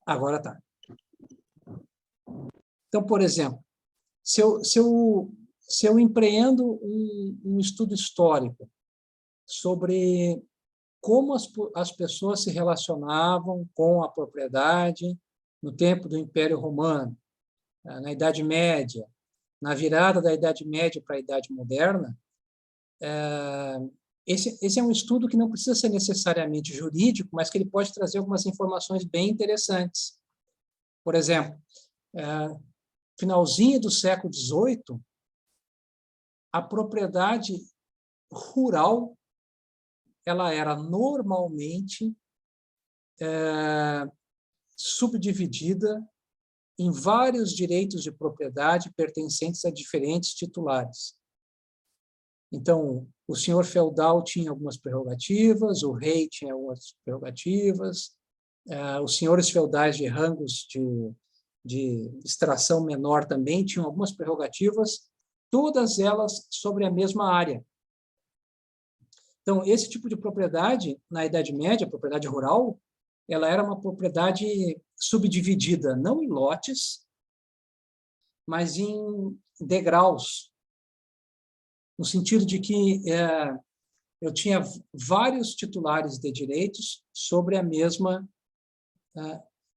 Agora tá. Então, por exemplo, se eu empreendo um estudo histórico sobre como as pessoas se relacionavam com a propriedade no tempo do Império Romano, na Idade Média, na virada da Idade Média para a Idade Moderna, esse é um estudo que não precisa ser necessariamente jurídico, mas que ele pode trazer algumas informações bem interessantes. Por exemplo, finalzinho do século XVIII, a propriedade rural ela era normalmente subdividida em vários direitos de propriedade pertencentes a diferentes titulares. Então, o senhor feudal tinha algumas prerrogativas, o rei tinha algumas prerrogativas, os senhores feudais de rangos de extração menor também tinham algumas prerrogativas, todas elas sobre a mesma área. Então, esse tipo de propriedade, na Idade Média, propriedade rural, ela era uma propriedade subdividida, não em lotes, mas em degraus, no sentido de que eu tinha vários titulares de direitos sobre a mesma,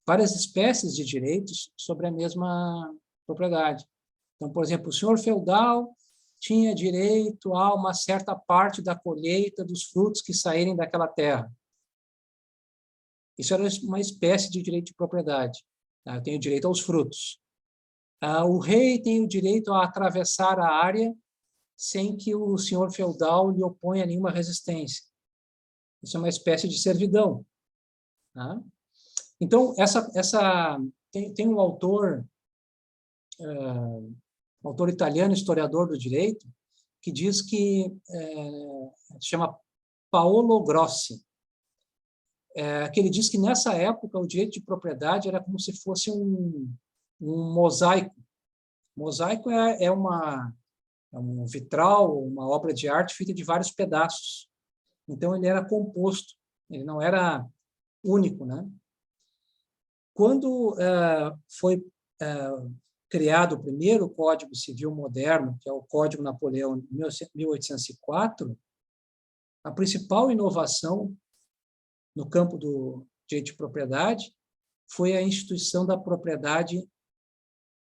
várias espécies de direitos sobre a mesma propriedade. Então, por exemplo, o senhor feudal tinha direito a uma certa parte da colheita dos frutos que saírem daquela terra. Isso era uma espécie de direito de propriedade. Eu tenho direito aos frutos. O rei tem o direito a atravessar a área sem que o senhor feudal lhe oponha nenhuma resistência. Isso é uma espécie de servidão. Então, tem um autor italiano, historiador do direito, que diz que se chama Paolo Grossi, que ele diz que nessa época o direito de propriedade era como se fosse um mosaico. Mosaico é um vitral, uma obra de arte feita de vários pedaços. Então ele era composto, ele não era único, né? Quando foi criado o primeiro Código Civil moderno, que é o Código Napoleão de 1804, a principal inovação no campo do direito de propriedade foi a instituição da propriedade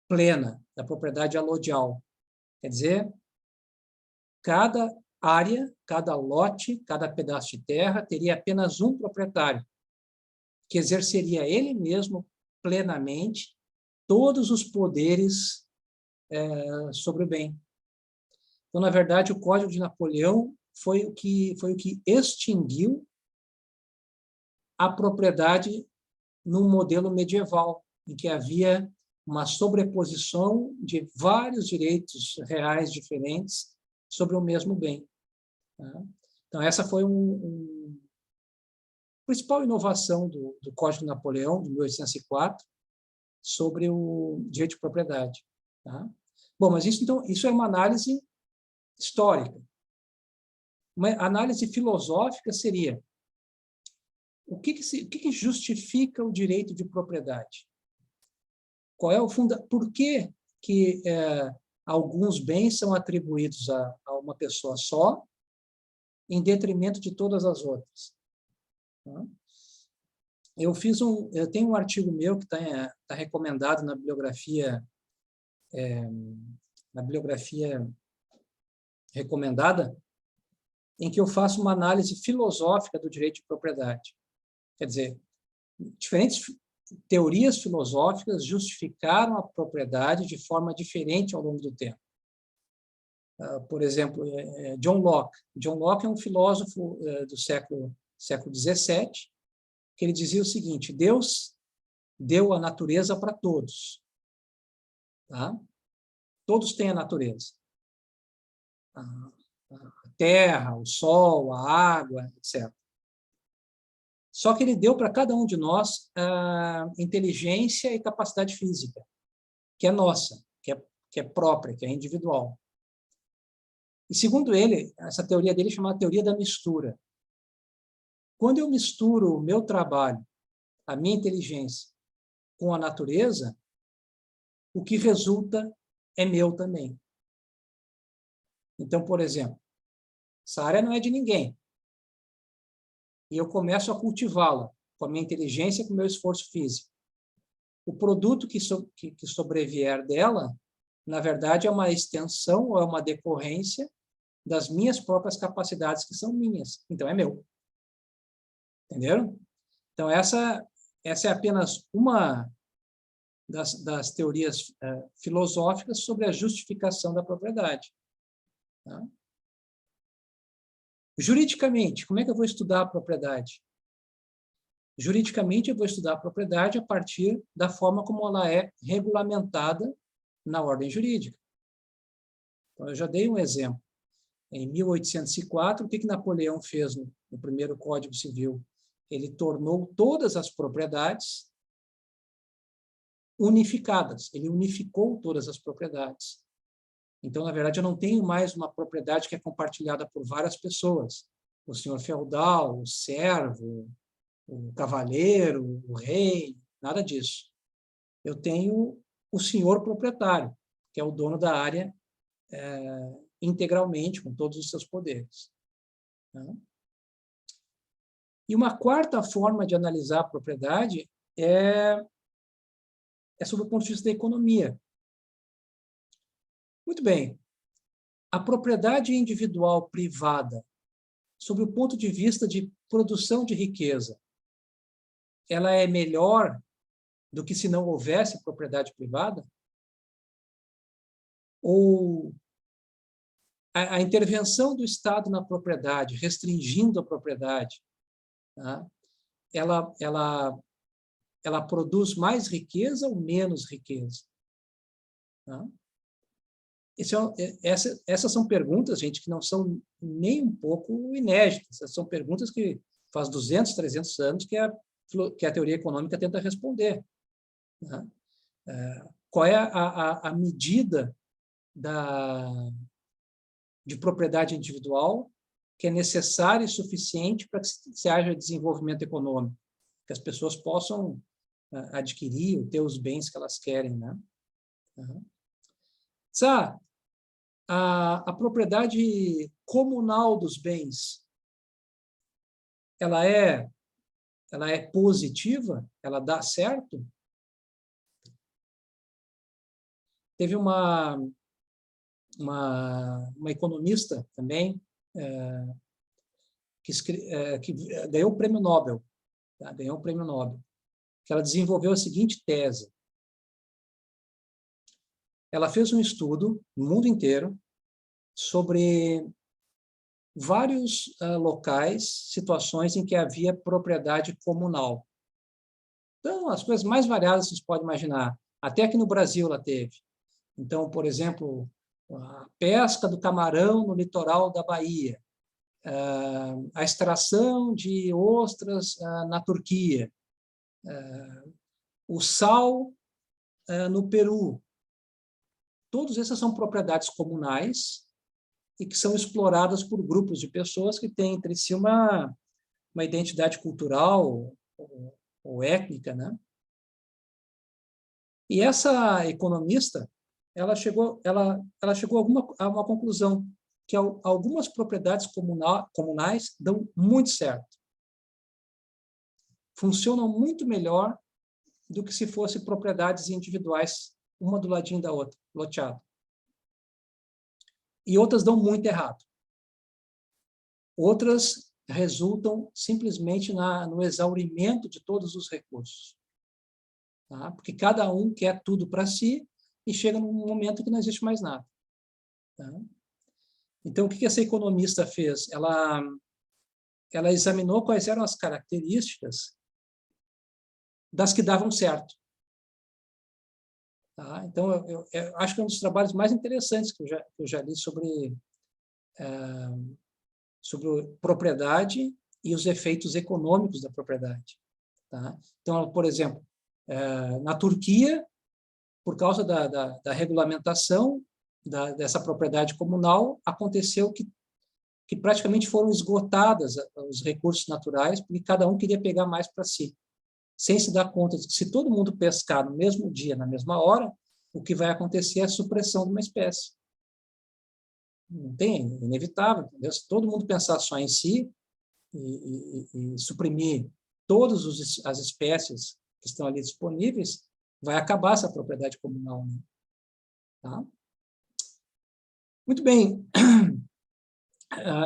plena, da propriedade alodial. Quer dizer, cada área, cada lote, cada pedaço de terra teria apenas um proprietário, que exerceria ele mesmo plenamente todos os poderes sobre o bem. Então, na verdade, o Código de Napoleão foi o que extinguiu a propriedade num modelo medieval, em que havia uma sobreposição de vários direitos reais diferentes sobre o mesmo bem. Então, essa foi a principal inovação do Código de Napoleão, de 1804, sobre o direito de propriedade. Bom, mas isso é uma análise histórica. Uma análise filosófica seria o que justifica o direito de propriedade? Qual é o por que alguns bens são atribuídos a uma pessoa só, em detrimento de todas as outras? Eu tenho um artigo meu que está recomendado na bibliografia recomendada, em que eu faço uma análise filosófica do direito de propriedade. Quer dizer, diferentes teorias filosóficas justificaram a propriedade de forma diferente ao longo do tempo. Por exemplo, John Locke. John Locke é um filósofo do século XVII, que ele dizia o seguinte: Deus deu a natureza para todos. Todos têm a natureza. A terra, o sol, a água, etc. Só que ele deu para cada um de nós inteligência e capacidade física, que é nossa, que é própria, que é individual. E, segundo ele, essa teoria dele é chamada teoria da mistura. Quando eu misturo o meu trabalho, a minha inteligência, com a natureza, o que resulta é meu também. Então, por exemplo, essa área não é de ninguém. E eu começo a cultivá-la com a minha inteligência e com o meu esforço físico. O produto que sobrevier dela, na verdade, é uma extensão ou é uma decorrência das minhas próprias capacidades, que são minhas. Então, é meu. Entenderam? Então, essa é apenas uma das teorias filosóficas sobre a justificação da propriedade. Tá? Juridicamente, como é que eu vou estudar a propriedade? Juridicamente, eu vou estudar a propriedade a partir da forma como ela é regulamentada na ordem jurídica. Então, eu já dei um exemplo. Em 1804, o que Napoleão fez no primeiro Código Civil? Ele tornou todas as propriedades unificadas. Ele unificou todas as propriedades. Então, na verdade, eu não tenho mais uma propriedade que é compartilhada por várias pessoas. O senhor feudal, o servo, o cavaleiro, o rei, nada disso. Eu tenho o senhor proprietário, que é o dono da área integralmente, com todos os seus poderes. Tá? E uma quarta forma de analisar a propriedade é sob o ponto de vista da economia. Muito bem. A propriedade individual privada, sob o ponto de vista de produção de riqueza, ela é melhor do que se não houvesse propriedade privada? Ou a intervenção do Estado na propriedade, restringindo a propriedade, tá? ela produz mais riqueza ou menos riqueza? Tá? Essas são perguntas, gente, que não são nem um pouco inéditas. São perguntas que faz 200, 300 anos que a teoria econômica tenta responder. Tá? Qual é a medida de propriedade individual que é necessária e suficiente para que se haja desenvolvimento econômico, que as pessoas possam adquirir ou ter os bens que elas querem, né? A propriedade comunal dos bens, ela é positiva? Ela dá certo? Teve uma economista também que ganhou o prêmio Nobel, tá? Ganhou o prêmio Nobel, que ela desenvolveu a seguinte tese. Ela fez um estudo no mundo inteiro sobre vários locais, situações em que havia propriedade comunal. Então, as coisas mais variadas vocês podem imaginar. Até aqui no Brasil ela teve. Então, por exemplo, a pesca do camarão no litoral da Bahia, a extração de ostras na Turquia, o sal no Peru. Todas essas são propriedades comunais e que são exploradas por grupos de pessoas que têm entre si uma identidade cultural ou étnica, né? E essa economista, ela chegou a uma conclusão, que algumas propriedades comunais dão muito certo. Funcionam muito melhor do que se fossem propriedades individuais, uma do ladinho da outra, loteado. E outras dão muito errado. Outras resultam simplesmente no exaurimento de todos os recursos. Tá? Porque cada um quer tudo para si e chega num momento que não existe mais nada. Tá? Então, o que essa economista fez? Ela examinou quais eram as características das que davam certo. Tá? Então, eu acho que é um dos trabalhos mais interessantes que eu já li sobre propriedade e os efeitos econômicos da propriedade. Tá? Então, por exemplo, na Turquia, por causa da regulamentação dessa propriedade comunal, aconteceu que praticamente foram esgotadas os recursos naturais, porque cada um queria pegar mais para si. sem se dar conta de que se todo mundo pescar no mesmo dia, na mesma hora, o que vai acontecer é a supressão de uma espécie. Não tem, é inevitável, entendeu? Se todo mundo pensar só em si e suprimir todas as espécies que estão ali disponíveis, vai acabar essa propriedade comunal, né? Tá? Muito bem.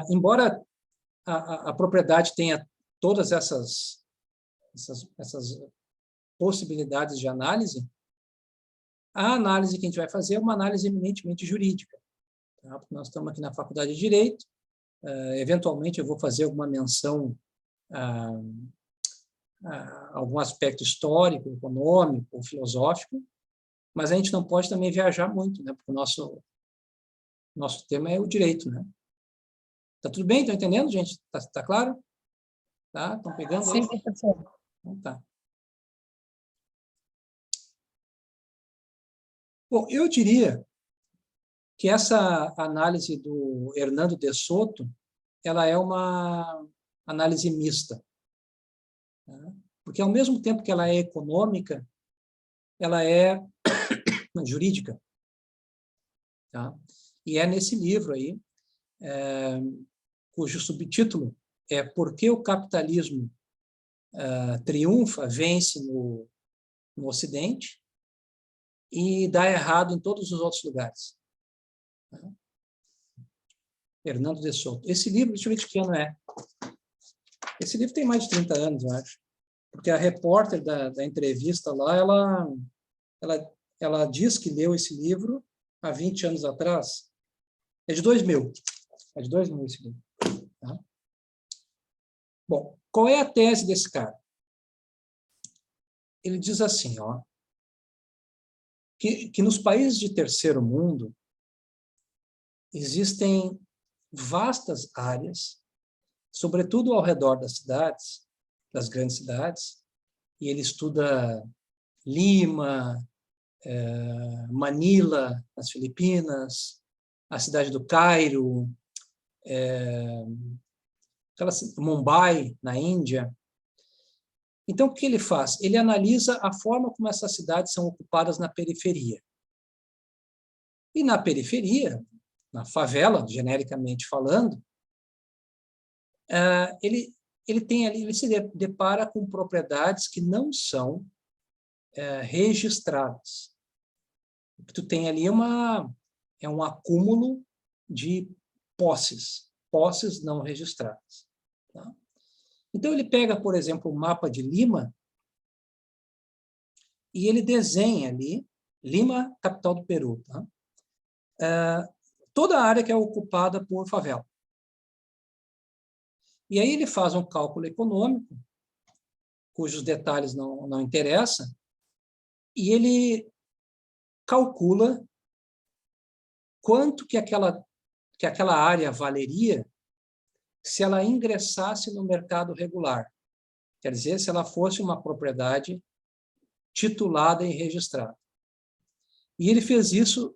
Embora a propriedade tenha todas essas possibilidades de análise, a análise que a gente vai fazer é uma análise eminentemente jurídica. Tá? Porque nós estamos aqui na Faculdade de Direito, eventualmente eu vou fazer alguma menção a algum aspecto histórico, econômico, ou filosófico, mas a gente não pode também viajar muito, né? Porque o nosso tema é o direito, né? Tá tudo bem? Estão entendendo, gente? Tá claro? Tá? Estão pegando aí? Sim, professor. Então, tá. Bom, eu diria que essa análise do Hernando de Soto, ela é uma análise mista, tá? Porque, ao mesmo tempo que ela é econômica, ela é jurídica. Tá? E é nesse livro aí, cujo subtítulo é Por que o capitalismo triunfa, vence no Ocidente e dá errado em todos os outros lugares. Tá? Hernando de Soto. Esse livro, deixa eu ver de que ano é. Esse livro tem mais de 30 anos, eu acho. Porque a repórter da entrevista lá, ela diz que leu esse livro há 20 anos atrás. É de 2000. É de 2000 esse livro. Tá? Bom, qual é a tese desse cara? Ele diz assim, ó, que nos países de terceiro mundo existem vastas áreas, sobretudo ao redor das cidades, das grandes cidades, e ele estuda Lima, Manila, nas Filipinas, a cidade do Cairo, Mumbai, na Índia. Então, o que ele faz? Ele analisa a forma como essas cidades são ocupadas na periferia. E na periferia, na favela, genericamente falando, ele se depara com propriedades que não são registradas. O que tu tem ali é um acúmulo de posses não registradas. Tá? Então, ele pega, por exemplo, o mapa de Lima e ele desenha ali, Lima, capital do Peru, tá? Toda a área que é ocupada por favela. E aí ele faz um cálculo econômico, cujos detalhes não interessam, e ele calcula quanto que aquela área valeria se ela ingressasse no mercado regular. Quer dizer, se ela fosse uma propriedade titulada e registrada. E ele fez isso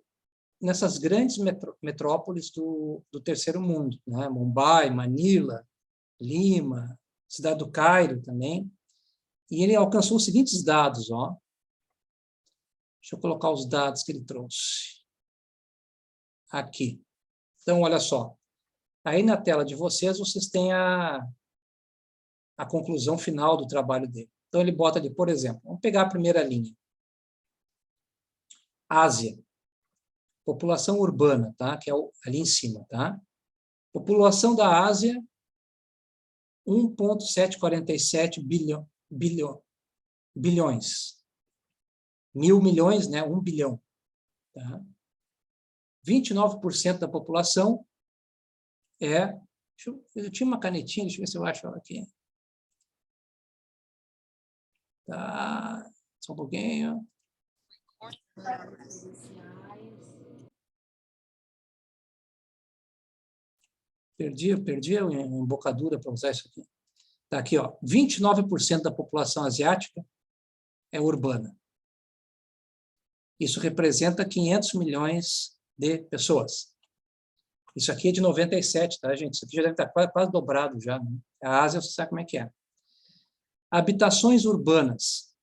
nessas grandes metrópoles do terceiro mundo, né? Mumbai, Manila, Lima, cidade do Cairo também. E ele alcançou os seguintes dados, ó. Deixa eu colocar os dados que ele trouxe. Aqui. Então, olha só. Aí na tela de vocês têm a conclusão final do trabalho dele. Então, ele bota ali, por exemplo, vamos pegar a primeira linha. Ásia. População urbana, tá? Que é ali em cima, tá? População da Ásia, 1,747 bilhões. 1.000 milhões, né? 1 bilhão. Tá? 29% da população eu tinha uma canetinha, deixa eu ver se eu acho ela aqui. Tá, só um pouquinho. Perdi a embocadura para usar isso aqui. Tá aqui, ó. 29% da população asiática é urbana. Isso representa 500 milhões de pessoas. Isso aqui é de 97, tá, gente? Isso aqui já deve estar quase dobrado já, né? A Ásia, você sabe como é que é. Habitações urbanas.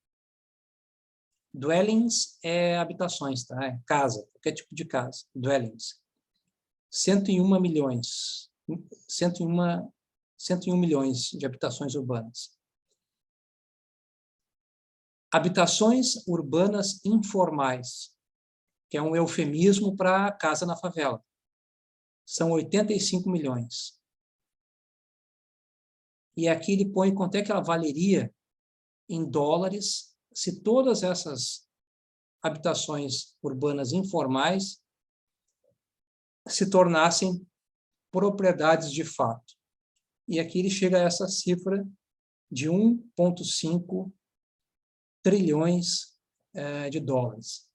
Dwellings é habitações, tá? É casa, qualquer tipo de casa. Dwellings. 101 milhões. 101 milhões de habitações urbanas. Habitações urbanas informais, que é um eufemismo para casa na favela. São 85 milhões. E aqui ele põe quanto é que ela valeria em dólares se todas essas habitações urbanas informais se tornassem propriedades de fato. E aqui ele chega a essa cifra de 1,5 trilhões de dólares,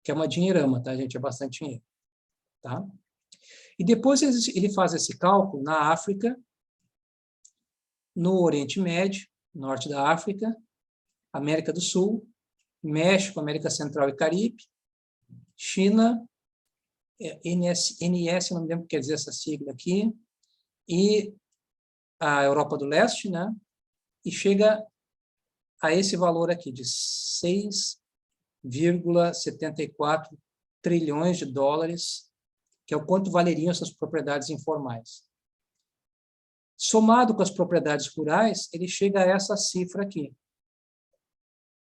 que é uma dinheirama, tá, gente? É bastante dinheiro. Tá? E depois ele faz esse cálculo na África, no Oriente Médio, norte da África, América do Sul, México, América Central e Caribe, China, NS, não me lembro o que quer dizer essa sigla aqui, e a Europa do Leste, né? E chega a esse valor aqui de 6,74 trilhões de dólares, que é o quanto valeriam essas propriedades informais. Somado com as propriedades rurais, ele chega a essa cifra aqui,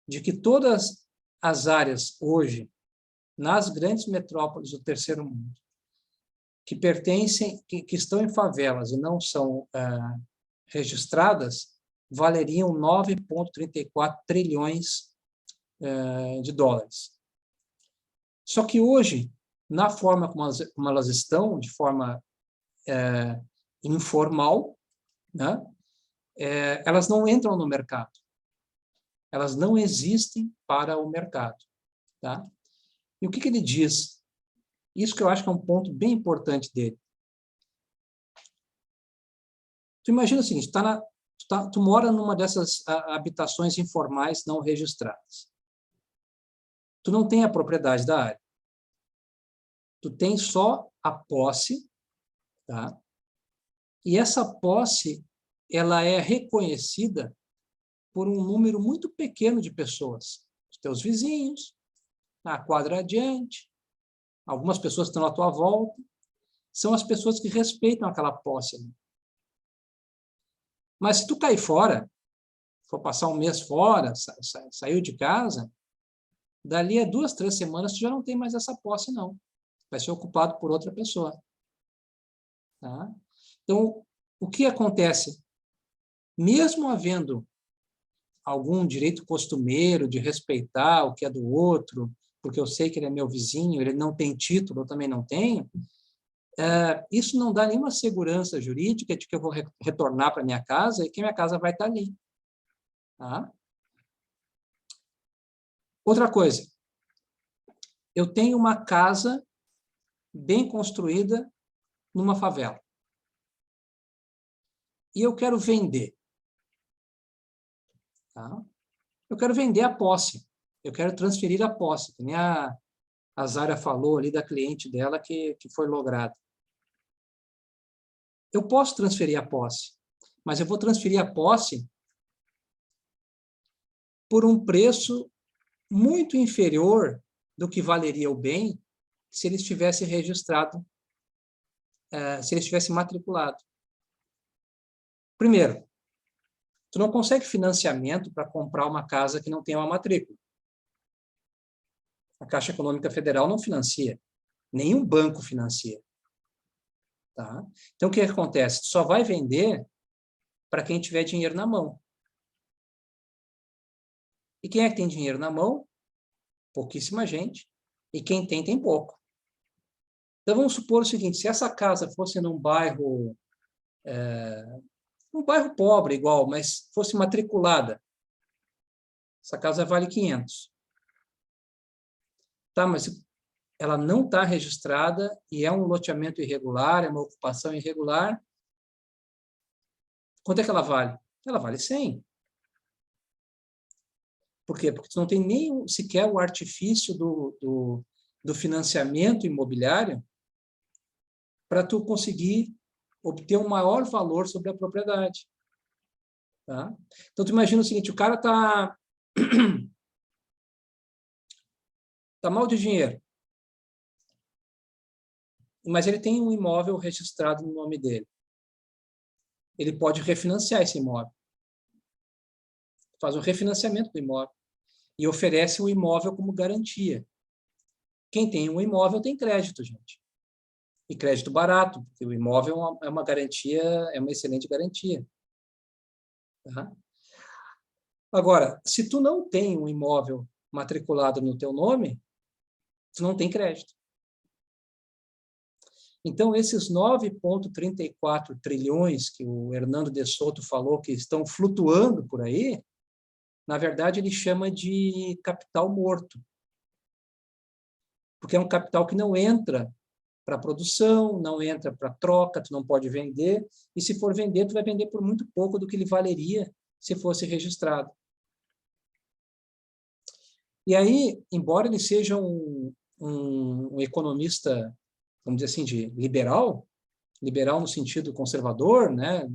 de que todas as áreas hoje, nas grandes metrópoles do terceiro mundo, que pertencem, que estão em favelas e não são registradas, valeriam 9,34 trilhões de dólares. Só que hoje, na forma como elas estão, de forma informal, né, elas não entram no mercado. Elas não existem para o mercado. Tá? E o que ele diz? Isso que eu acho que é um ponto bem importante dele. Tu imagina o seguinte, tu mora numa dessas habitações informais não registradas. Tu não tem a propriedade da área. Tu tem só a posse, tá? E essa posse, ela é reconhecida por um número muito pequeno de pessoas. Os teus vizinhos, na quadra adiante, algumas pessoas que estão à tua volta, são as pessoas que respeitam aquela posse. Mas se tu cair fora, for passar um mês fora, saiu de casa, dali a 2, 3 semanas tu já não tem mais essa posse, não. Vai ser ocupado por outra pessoa. Tá? Então, o que acontece? Mesmo havendo algum direito costumeiro de respeitar o que é do outro, porque eu sei que ele é meu vizinho, ele não tem título, eu também não tenho, isso não dá nenhuma segurança jurídica de que eu vou retornar para minha casa e que minha casa vai estar ali. Tá? Outra coisa, eu tenho uma casa bem construída numa favela. E eu quero vender. Tá? Eu quero vender a posse. Eu quero transferir a posse, que nem a Zara falou ali da cliente dela que foi lograda. Eu posso transferir a posse, mas eu vou transferir a posse por um preço muito inferior do que valeria o bem se ele estivesse registrado, se ele estivesse matriculado. Primeiro, tu não consegue financiamento para comprar uma casa que não tem uma matrícula. A Caixa Econômica Federal não financia, nenhum banco financia. Tá? Então, o que acontece? Tu só vai vender para quem tiver dinheiro na mão. E quem é que tem dinheiro na mão? Pouquíssima gente. E quem tem, tem pouco. Então, vamos supor o seguinte, se essa casa fosse num bairro pobre igual, mas fosse matriculada, essa casa vale 500. Tá, mas ela não está registrada e é um loteamento irregular, é uma ocupação irregular. Quanto é que ela vale? Ela vale 100. Por quê? Porque tu não tem nem sequer o artifício do financiamento imobiliário para tu conseguir obter um maior valor sobre a propriedade. Tá? Então, tu imagina o seguinte, o cara tá mal de dinheiro, mas ele tem um imóvel registrado no nome dele. Ele pode refinanciar esse imóvel. Faz um refinanciamento do imóvel e oferece o imóvel como garantia. Quem tem um imóvel tem crédito, gente. E crédito barato, porque o imóvel é uma garantia, é uma excelente garantia. Tá? Agora, se tu não tem um imóvel matriculado no teu nome, tu não tem crédito. Então, esses 9,34 trilhões que o Hernando de Soto falou que estão flutuando por aí, na verdade, ele chama de capital morto. Porque é um capital que não entra para produção, não entra para troca, tu não pode vender, e se for vender, tu vai vender por muito pouco do que ele valeria se fosse registrado. E aí, embora ele seja um economista, vamos dizer assim, de liberal no sentido conservador, né,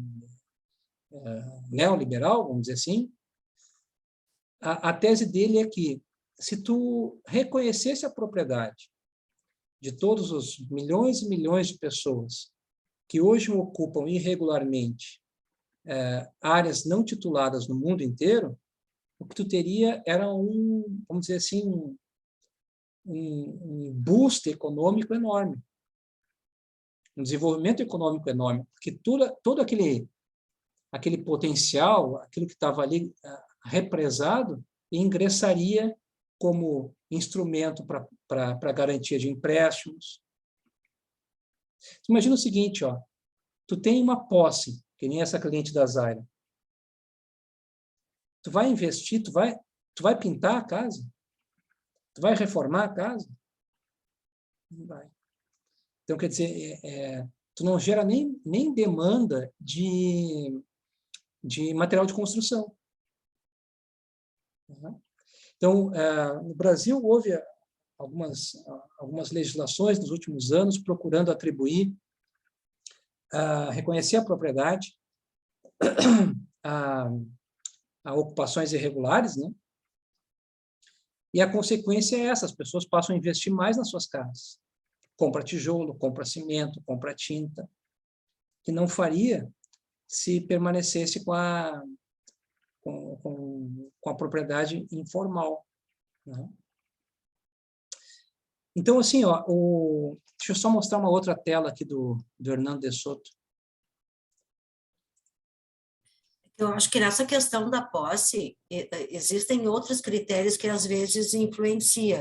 neoliberal, vamos dizer assim, a tese dele é que se tu reconhecesse a propriedade de todos os milhões e milhões de pessoas que hoje ocupam irregularmente áreas não tituladas no mundo inteiro, o que tu teria era vamos dizer assim, um boost econômico enorme, um desenvolvimento econômico enorme, porque todo aquele potencial, aquilo que estava ali represado, ingressaria como instrumento para garantia de empréstimos. Imagina o seguinte, ó, tu tem uma posse, que nem essa cliente da Zaira. Tu vai investir, tu vai pintar a casa? Tu vai reformar a casa? Não vai. Então, quer dizer, tu não gera nem demanda de material de construção. Então, no Brasil, houve algumas legislações nos últimos anos procurando atribuir, reconhecer a propriedade a ocupações irregulares, né? E a consequência é essa, as pessoas passam a investir mais nas suas casas. Compra tijolo, compra cimento, compra tinta, que não faria se permanecesse com a propriedade informal. Né? Então, assim, ó, deixa eu só mostrar uma outra tela aqui do Hernando de Soto. Eu acho que nessa questão da posse, existem outros critérios que às vezes influenciam.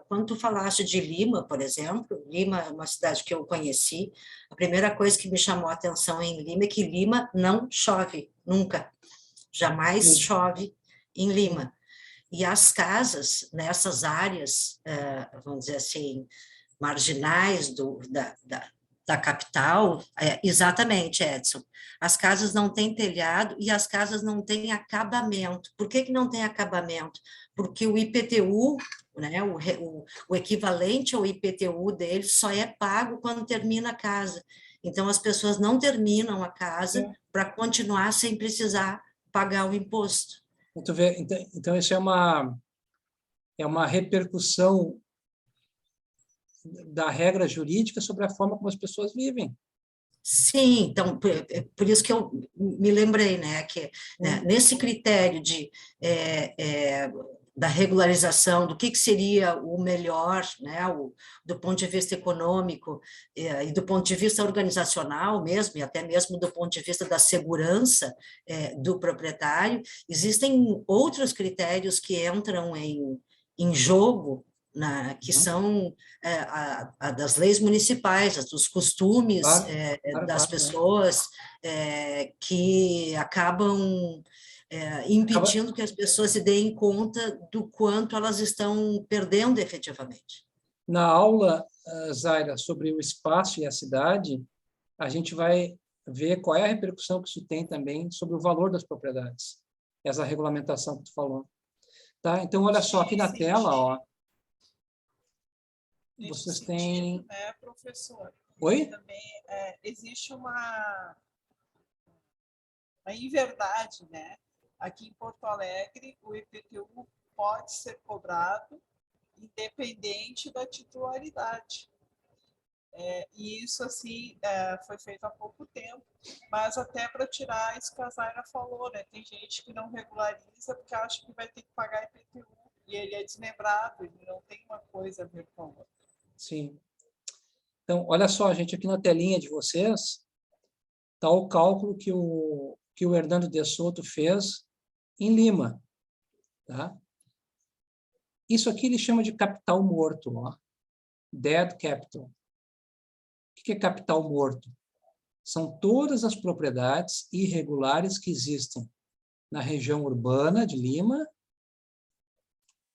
Quando tu falaste de Lima, por exemplo, Lima é uma cidade que eu conheci, a primeira coisa que me chamou a atenção em Lima é que Lima não chove, nunca. Jamais chove em Lima. E as casas nessas áreas, vamos dizer assim, marginais da capital, exatamente, Edson. As casas não têm telhado e as casas não têm acabamento. Por que não tem acabamento? Porque o IPTU, né, o equivalente ao IPTU deles só é pago quando termina a casa. Então, as pessoas não terminam a casa para continuar sem precisar pagar o imposto. Então, isso é uma repercussão da regra jurídica sobre a forma como as pessoas vivem. Sim, então, por isso que eu me lembrei, né, que nesse critério da regularização, do que seria o melhor, né, do ponto de vista econômico e do ponto de vista organizacional mesmo, e até mesmo do ponto de vista da segurança do proprietário, existem outros critérios que entram em jogo, que são das leis municipais, dos costumes das pessoas, que acabam impedindo que as pessoas se deem conta do quanto elas estão perdendo efetivamente. Na aula, Zaira, sobre o espaço e a cidade, a gente vai ver qual é a repercussão que isso tem também sobre o valor das propriedades, essa regulamentação que tu falou. Tá? Então, olha só, aqui na tela, ó, vocês têm... né, professor? Oi? Também existe Mas, em verdade, né, aqui em Porto Alegre, o IPTU pode ser cobrado independente da titularidade. E isso, assim, foi feito há pouco tempo, mas até para tirar isso que a Zaira falou, né? Tem gente que não regulariza porque acha que vai ter que pagar IPTU, e ele é desmembrado, ele não tem uma coisa a ver com a outra. Sim. Então, olha só, gente, aqui na telinha de vocês está o cálculo que o Hernando de Soto fez em Lima. Tá? Isso aqui ele chama de capital morto, ó. Dead capital. O que é capital morto? São todas as propriedades irregulares que existem na região urbana de Lima,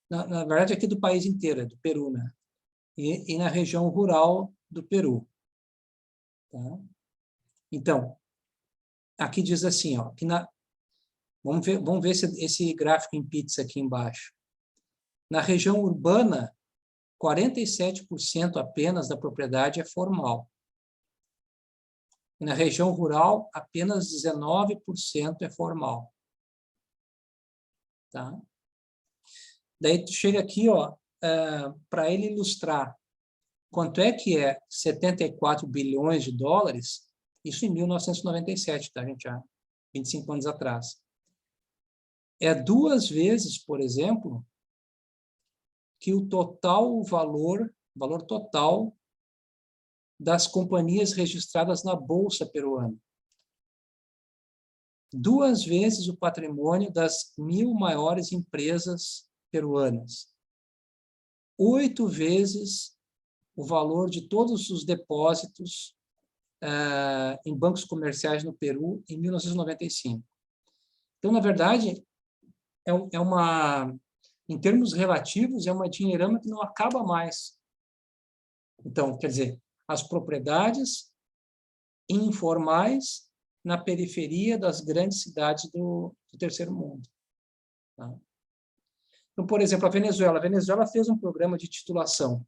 na verdade aqui do país inteiro, do Peru, né? E na região rural do Peru. Tá? Então, aqui diz assim, ó, que vamos ver esse gráfico em pizza aqui embaixo. Na região urbana, 47% apenas da propriedade é formal. E na região rural, apenas 19% é formal. Tá? Daí tu chega aqui, ó, para ele ilustrar quanto é que é 74 bilhões de dólares, isso em 1997, tá, gente? Já 25 anos atrás. É 2 vezes, por exemplo, que o valor total das companhias registradas na Bolsa peruana. 2 vezes o patrimônio das 1.000 maiores empresas peruanas. 8 vezes o valor de todos os depósitos em bancos comerciais no Peru em 1995. Então, na verdade, em termos relativos, é uma dinheirama que não acaba mais. Então, quer dizer, as propriedades informais na periferia das grandes cidades do terceiro mundo. Tá? Então, por exemplo, a Venezuela fez um programa de titulação.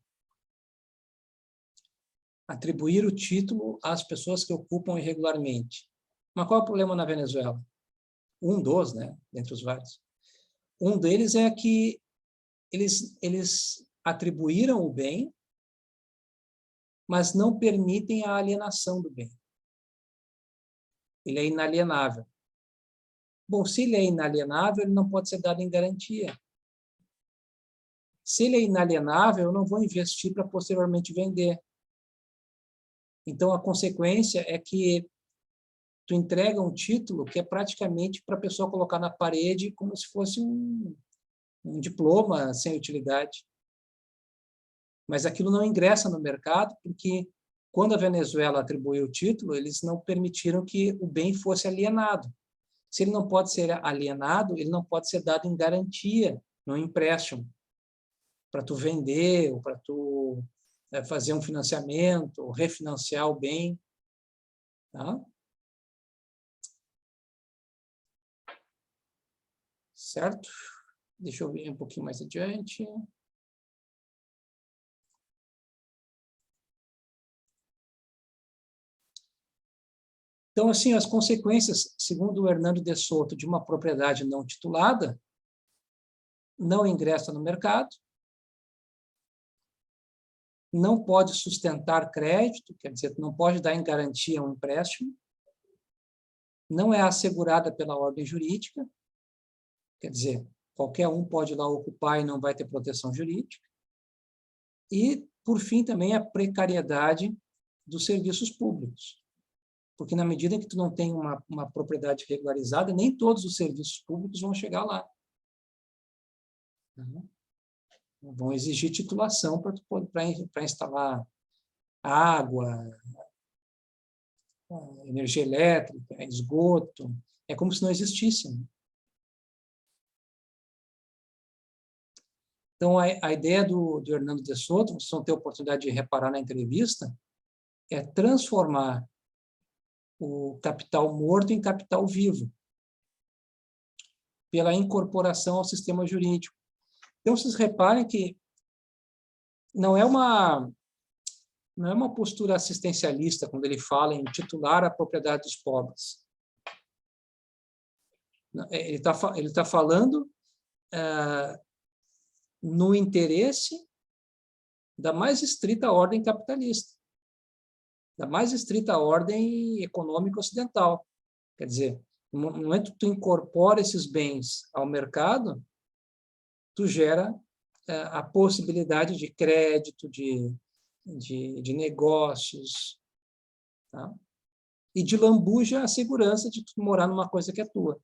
Atribuir o título às pessoas que ocupam irregularmente. Mas qual é o problema na Venezuela? Um dos, né, dentre os vários. Um deles é que eles atribuíram o bem, mas não permitem a alienação do bem. Ele é inalienável. Bom, se ele é inalienável, ele não pode ser dado em garantia. Se ele é inalienável, eu não vou investir para posteriormente vender. Então, a consequência é que tu entrega um título que é praticamente para a pessoa colocar na parede como se fosse um diploma sem utilidade. Mas aquilo não ingressa no mercado porque, quando a Venezuela atribuiu o título, eles não permitiram que o bem fosse alienado. Se ele não pode ser alienado, ele não pode ser dado em garantia, no empréstimo, para tu vender ou para tu fazer um financiamento, ou refinanciar o bem. Tá? Certo? Deixa eu ver um pouquinho mais adiante. Então, assim, as consequências, segundo o Hernando de Soto, de uma propriedade não titulada, não ingressa no mercado, não pode sustentar crédito, quer dizer, não pode dar em garantia um empréstimo, não é assegurada pela ordem jurídica, quer dizer, qualquer um pode ir lá ocupar e não vai ter proteção jurídica, e, por fim, também a precariedade dos serviços públicos, porque na medida que tu não tem uma propriedade regularizada, nem todos os serviços públicos vão chegar lá. Vão exigir titulação para instalar água, energia elétrica, esgoto. É como se não existissem. Então, a ideia do Hernando de Soto, vocês vão ter a oportunidade de reparar na entrevista, é transformar o capital morto em capital vivo, pela incorporação ao sistema jurídico. Então, vocês reparem que não é uma postura assistencialista quando ele fala em titular a propriedade dos pobres. Ele tá falando no interesse da mais estrita ordem capitalista, da mais estrita ordem econômica ocidental. Quer dizer, no momento que tu incorpora esses bens ao mercado, tu gera a possibilidade de crédito, de negócios, tá? E de lambuja a segurança de tu morar numa coisa que é tua.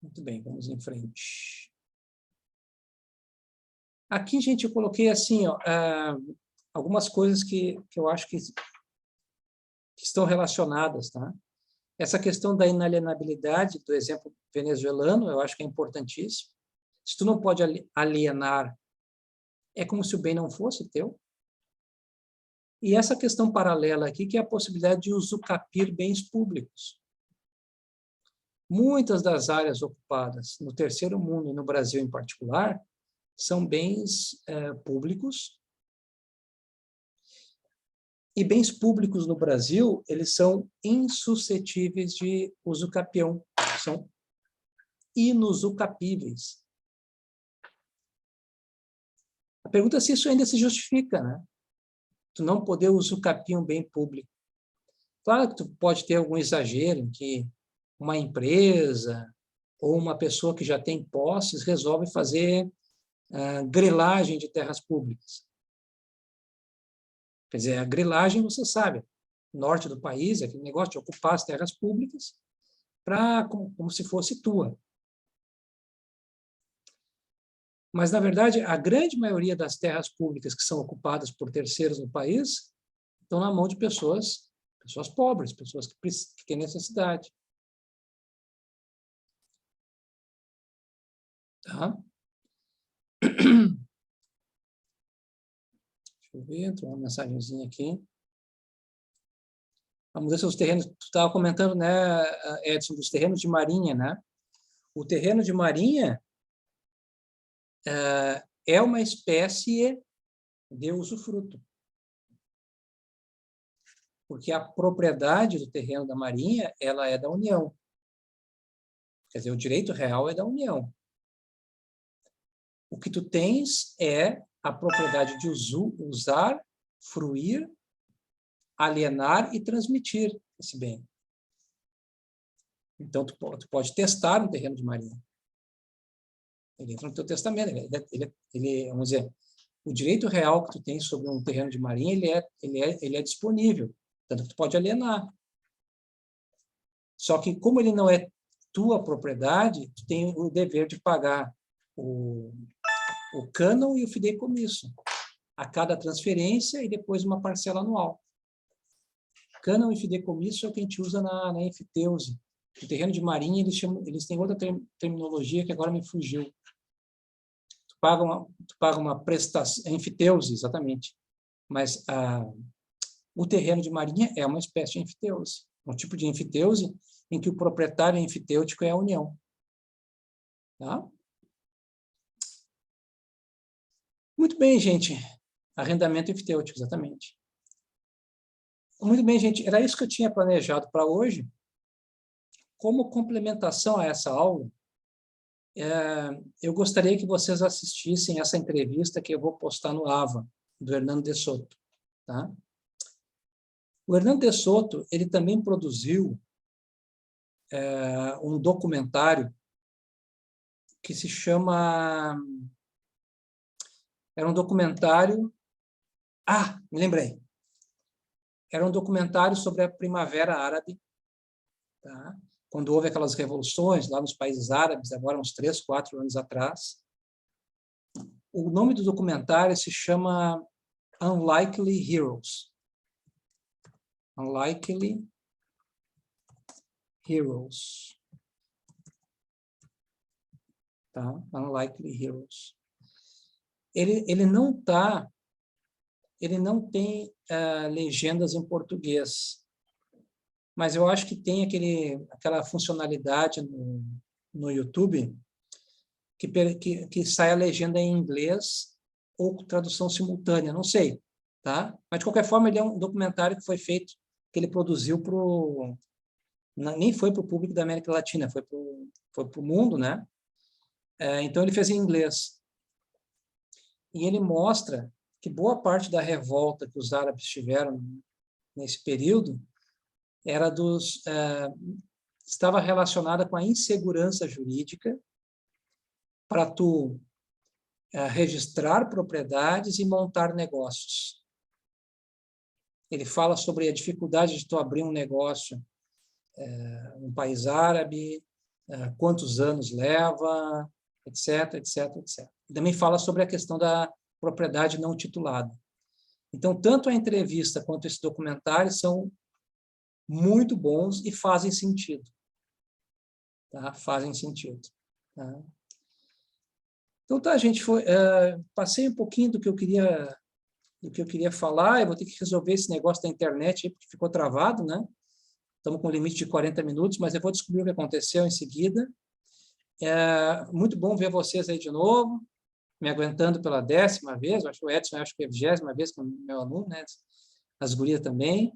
Muito bem, vamos em frente. Aqui, gente, eu coloquei assim, ó, algumas coisas que eu acho que estão relacionadas, tá? Essa questão da inalienabilidade, do exemplo venezuelano, eu acho que é importantíssimo. Se tu não pode alienar, é como se o bem não fosse teu. E essa questão paralela aqui, que é a possibilidade de usucapir bens públicos. Muitas das áreas ocupadas no terceiro mundo e no Brasil em particular são bens públicos. E bens públicos no Brasil, eles são insuscetíveis de usucapião, são inusucapíveis. A pergunta é se isso ainda se justifica, né? Tu não poder usucapiar um bem público. Claro que tu pode ter algum exagero em que uma empresa ou uma pessoa que já tem posses resolve fazer grilagem de terras públicas. Quer dizer, a grilagem, você sabe, no norte do país, é aquele negócio de ocupar as terras públicas como se fosse tua. Mas, na verdade, a grande maioria das terras públicas que são ocupadas por terceiros no país estão na mão de pessoas pobres, pessoas que têm necessidade. Tá? Deixa eu ver, entrou uma mensagenzinha aqui. Vamos ver se os terrenos... Tu estava comentando, né, Edson, dos terrenos de marinha, né? O terreno de marinha é uma espécie de usufruto. Porque a propriedade do terreno da marinha, ela é da União. Quer dizer, o direito real é da União. O que tu tens é a propriedade de usar, fruir, alienar e transmitir esse bem. Então, tu pode testar um terreno de marinha. Ele entra no teu testamento. Vamos dizer, o direito real que tu tem sobre um terreno de marinha, ele é disponível. Tanto que tu pode alienar. Só que, como ele não é tua propriedade, tu tem o dever de pagar o cânon e o fideicomisso a cada transferência e depois uma parcela anual. Cânon e fideicomisso é o que a gente usa na enfiteuse. O terreno de marinha, eles têm outra terminologia que agora me fugiu. Tu paga uma prestação, enfiteuse, exatamente. Mas o terreno de marinha é uma espécie de enfiteuse. Um tipo de enfiteuse em que o proprietário enfitêutico é a União. Tá? Muito bem, gente. Arrendamento enfitêutico, exatamente. Muito bem, gente. Era isso que eu tinha planejado para hoje. Como complementação a essa aula, eu gostaria que vocês assistissem essa entrevista que eu vou postar no AVA, do Hernando de Soto. Tá? O Hernando de Soto, ele também produziu um documentário que se chama... Era um documentário... me lembrei. Era um documentário sobre a Primavera Árabe, tá? Quando houve aquelas revoluções lá nos países árabes, agora uns 3, 4 anos atrás. O nome do documentário se chama Unlikely Heroes. Unlikely Heroes. Tá? Unlikely Heroes. Ele não tem legendas em português, mas eu acho que tem aquela funcionalidade no YouTube que sai a legenda em inglês ou tradução simultânea, não sei, tá? Mas de qualquer forma ele é um documentário que foi feito que ele produziu nem foi para o público da América Latina, foi para o mundo, né? Então, ele fez em inglês. E ele mostra que boa parte da revolta que os árabes tiveram nesse período estava relacionada com a insegurança jurídica para tu registrar propriedades e montar negócios. Ele fala sobre a dificuldade de tu abrir um negócio um país árabe, quantos anos leva, etc, etc, etc. Também fala sobre a questão da propriedade não titulada. Então, tanto a entrevista quanto esse documentário são muito bons e fazem sentido. Tá? Fazem sentido. Tá? Então, tá, gente, passei um pouquinho do que eu queria falar. Eu vou ter que resolver esse negócio da internet aí, porque ficou travado, né? Estamos com um limite de 40 minutos, mas eu vou descobrir o que aconteceu em seguida. Muito bom ver vocês aí de novo, me aguentando pela 10ª vez. Eu acho que o Edson, acho que é a 20ª vez que é meu aluno, né? As gurias também,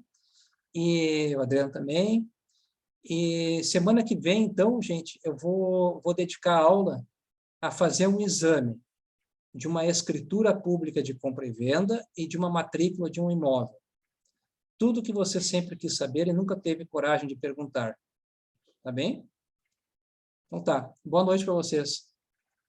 e o Adriano também. E semana que vem, então, gente, eu vou dedicar a aula a fazer um exame de uma escritura pública de compra e venda e de uma matrícula de um imóvel. Tudo que você sempre quis saber e nunca teve coragem de perguntar. Tá bem? Então tá. Boa noite para vocês.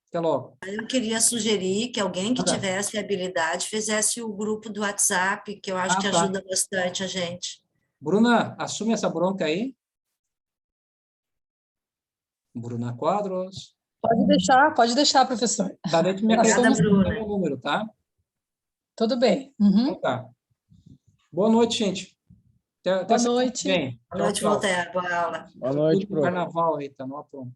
Até logo. Eu queria sugerir que alguém que tivesse habilidade fizesse o grupo do WhatsApp, que eu acho que ajuda bastante a gente. Bruna, assume essa bronca aí. Bruna Quadros. Pode deixar, professor. Tá, daí tu me acrescenta o número, tá? Tudo bem. Uhum. Então tá. Boa noite, gente. Até Boa noite. Boa noite, Voltaire. Boa aula. Boa noite, professor. Carnaval aí, tá no apronto.